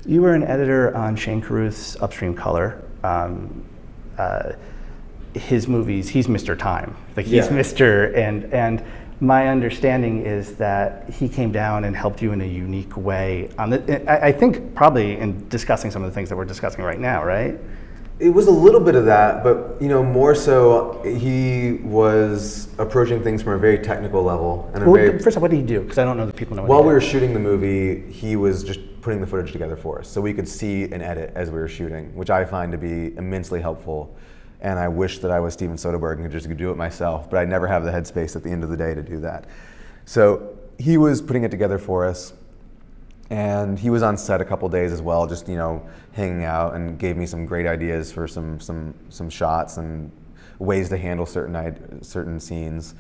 You were an editor on Shane Carruth's Upstream Color. His movies, he's Mr. Time. Like he's Mr. And my understanding is that he came down and helped you in a unique way on I think probably in discussing some of the things that we're discussing right now, right? It was a little bit of that, but more so, he was approaching things from a very technical level. And First of all, what did he do? Because I don't know that people know what While he we did. were shooting the movie, he was just putting the footage together for us, so we could see and edit as we were shooting, which I find to be immensely helpful. And I wish that I was Steven Soderbergh and could just do it myself, but I never have the headspace at the end of the day to do that. So he was putting it together for us. And he was on set a couple days as well, just hanging out, and gave me some great ideas for some shots and ways to handle certain scenes.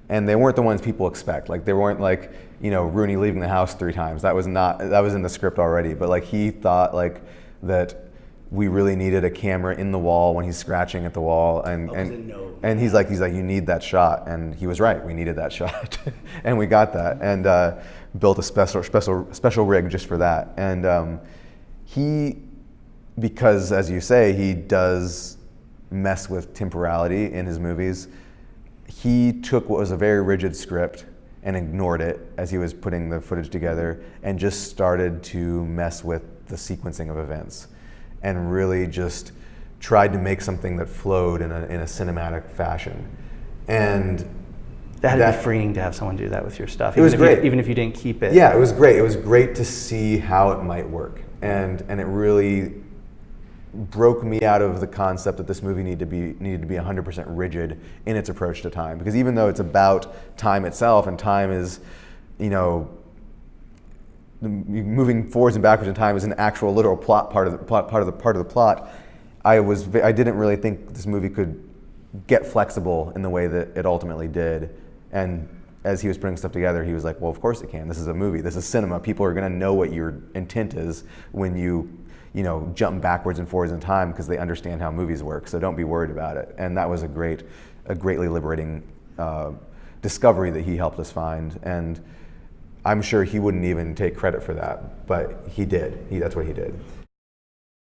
And they weren't the ones people expect. Like they weren't like Rooney leaving the house 3 times. That was in the script already. But like he thought that we really needed a camera in the wall when he's scratching at the wall, and he's like you need that shot, and he was right. We needed that shot, and we got that, and built a special rig just for that. And because as you say, he does mess with temporality in his movies. He took what was a very rigid script and ignored it as he was putting the footage together, and just started to mess with the sequencing of events, and really just tried to make something that flowed in a cinematic fashion. And that had to be freeing to have someone do that with your stuff. It was great. Even if you didn't keep it. Yeah, it was great. It was great to see how it might work. And it really broke me out of the concept that this movie needed to be 100% rigid in its approach to time. Because even though it's about time itself, and time is, moving forwards and backwards in time is an actual literal plot part of the plot. I didn't really think this movie could get flexible in the way that it ultimately did. And as he was putting stuff together, he was like, well, of course it can. This is a movie. This is cinema. People are going to know what your intent is when you jump backwards and forwards in time, because they understand how movies work. So don't be worried about it. And that was a greatly liberating discovery that he helped us find. And I'm sure he wouldn't even take credit for that, but he did. That's what he did.